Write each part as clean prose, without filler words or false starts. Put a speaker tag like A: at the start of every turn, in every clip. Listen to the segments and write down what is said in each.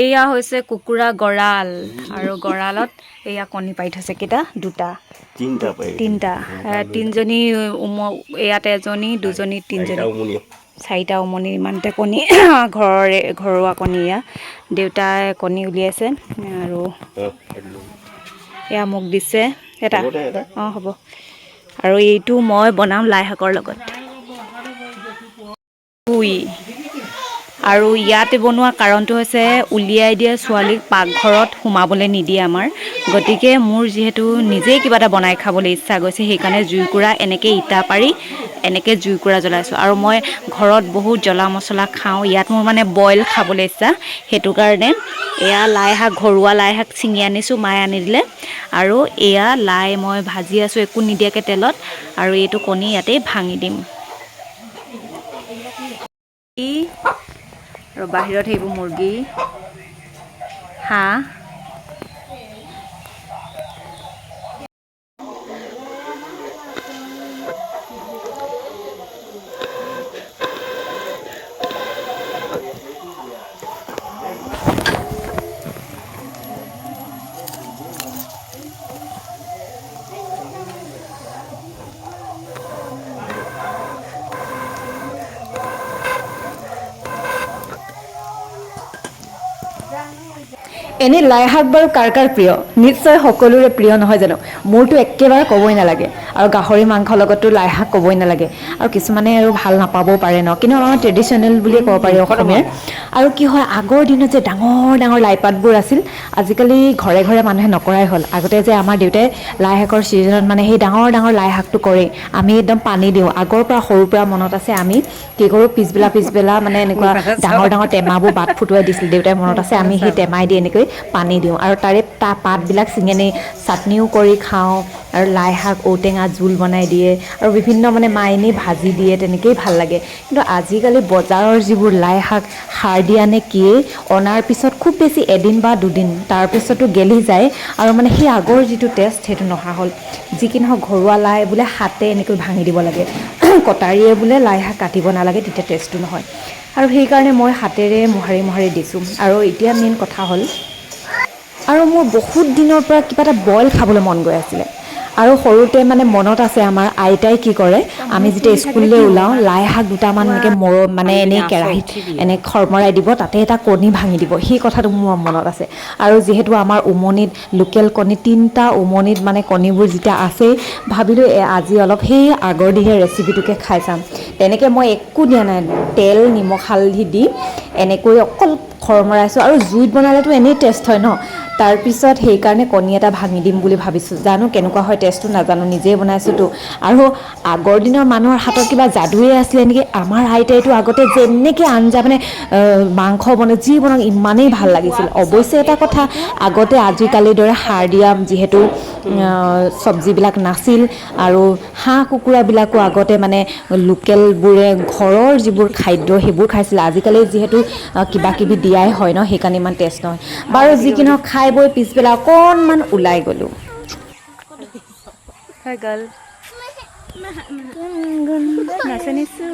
A: এয়া হৈছে কুকুৰা গঁৰাল আৰু গঁৰালত এয়া কণী পাৰি থৈছে কেইটা দুটা তিনিটা তিনিজনী ইয়াত এজনী দুজনী তিনিজনী চাৰিটা উমনি ইমানতে কণী ঘৰুৱা কণী এয়া দেউতাই কণী উলিয়াইছে আৰু এয়া মোক দিছে এটা অঁ হ'ব আৰু এইটো মই বনাম লাই শাকৰ লগত আৰু ইয়াতে বনোৱা কাৰণটো হৈছে উলিয়াই দিয়ে ছোৱালীক পাকঘৰত সোমাবলৈ নিদিয়ে আমাৰ গতিকে মোৰ যিহেতু নিজেই কিবা এটা বনাই খাবলৈ ইচ্ছা গৈছে সেইকাৰণে জুইকুৰা এনেকৈ ইটা পাৰি এনেকৈ জুইকুৰা জ্বলাইছোঁ আৰু মই ঘৰত বহুত জ্বলা মছলা খাওঁ ইয়াত মোৰ মানে বইল খাবলৈ ইচ্ছা সেইটো কাৰণে এয়া লাই শাক ঘৰুৱা লাই শাক ছিঙি আনিছোঁ মায়ে আনি দিলে আৰু এয়া লাই মই ভাজি আছোঁ একো নিদিয়াকৈ তেলত আৰু এইটো কণী ইয়াতে ভাঙি দিম আৰু বাহিৰত সেইবোৰ মুৰ্গী হাঁহ
B: এনে লাই শাক বাৰু কাৰ কাৰ প্ৰিয় নিশ্চয় সকলোৰে প্ৰিয় নহয় জানো মোৰতো একেবাৰে ক'বই নালাগে আৰু গাহৰি মাংসৰ লগতো লাই শাক ক'বই নালাগে আৰু কিছুমানে আৰু ভাল নাপাবও পাৰে ন কিন্তু আমাৰ ট্ৰেডিশ্যনেল বুলিয়ে ক'ব পাৰি অসমীয়াৰ আৰু কি হয় আগৰ দিনত যে ডাঙৰ ডাঙৰ লাই পাতবোৰ আছিল আজিকালি ঘৰে ঘৰে মানুহে নকৰাই হ'ল আগতে যে আমাৰ দেউতাই লাই শাকৰ ছিজনত মানে সেই ডাঙৰ ডাঙৰ লাই শাকটো কৰে আমি একদম পানী দিওঁ আগৰ পৰা সৰুৰ পৰা মনত আছে আমি কি কৰোঁ পিছবেলা মানে এনেকুৱা ডাঙৰ ডাঙৰ টেমাবোৰ বাট ফুটুৱাই দিছিল দেউতাই মনত আছে আমি সেই টেমাই দি এনেকৈ পানী দিওঁ আৰু তাৰে পাতবিলাক ছিঙি আনি চাটনিও কৰি খাওঁ আৰু লাই শাক ঔটেঙা জোল বনাই দিয়ে আৰু বিভিন্ন মানে মাইনী ভাজি দিয়ে তেনেকৈয়ে ভাল লাগে কিন্তু আজিকালি বজাৰৰ যিবোৰ লাই শাক সাৰ দিয়া নে কিয়ে অনাৰ পিছত খুব বেছি এদিন বা দুদিন তাৰপিছতো গেলি যায় আৰু মানে সেই আগৰ যিটো টেষ্ট সেইটো নহা হ'ল যি কি নহওক ঘৰুৱা লাই বোলে হাতে এনেকৈ ভাঙি দিব লাগে কটাৰীয়ে বোলে লাই শাক কাটিব নালাগে তেতিয়া টেষ্টটো নহয় আৰু সেইকাৰণে মই হাতেৰে মোহাৰি দিছোঁ আৰু এতিয়া মেইন কথা হ'ল আৰু মোৰ বহুত দিনৰ পৰা কিবা এটা বইল খাবলৈ মন গৈ আছিলে আৰু সৰুতে মানে মনত আছে আমাৰ আইতাই কি কৰে আমি যেতিয়া স্কুললৈ ওলাওঁ লাই শাক দুটামান এনেকৈ মানে এনেই কেৰাহীত এনে খৰমৰাই দিব তাতে এটা কণী ভাঙি দিব সেই কথাটো মোৰ মনত আছে আৰু যিহেতু আমাৰ উমনিত লোকেল কণী 3টা উমনিত মানে কণীবোৰ যেতিয়া আছেই ভাবিলোঁ আজি অলপ সেই আগৰ দিনৰ ৰেচিপিটোকে খাই চাম তেনেকৈ মই একো দিয়া নাই তেল নিমখ হালধি দি এনেকৈ অকল খৰমৰাইছোঁ আৰু জুইত বনালেতো এনেই টেষ্ট হয় ন তাৰপিছত সেইকাৰণে কণী এটা ভাঙি দিম বুলি ভাবিছোঁ জানো কেনেকুৱা হয় টেষ্টটো নাজানো নিজেই বনাইছোঁতো আৰু আগৰ দিনৰ মানুহৰ হাতত কিবা যাদুৱে আছিলে নেকি আমাৰ আইতাইতো আগতে যেনেকৈ আঞ্জা মানে মাংস বনাই যি বনাওক ইমানেই ভাল লাগিছিল অৱশ্যে এটা কথা আগতে আজিকালিৰ দৰে সাৰ দিয়া যিহেতু চব্জিবিলাক নাছিল আৰু হাঁহ কুকুৰাবিলাকো আগতে মানে লোকেলবোৰে ঘৰৰ যিবোৰ খাদ্য সেইবোৰ খাইছিল আজিকালি যিহেতু কিবা কিবি দিয়াই হয় ন সেইকাৰণে ইমান টেষ্ট নহয় বাৰু যি কি নহওক খাই বৈ পিছবেলা অকণমান ওলাই গ'লোঁ
A: হৈ গ'ল নাচনিছোঁ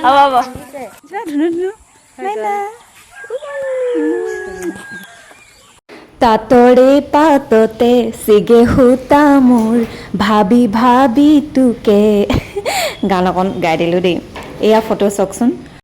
A: হ'ব যা ধুনু
B: তাতৰে পাততে ছিগে সূতা মোৰ ভাবি ভাবি তোকে গান অকণ গাই দিলোঁ দেই এয়া ফটো চাওকচোন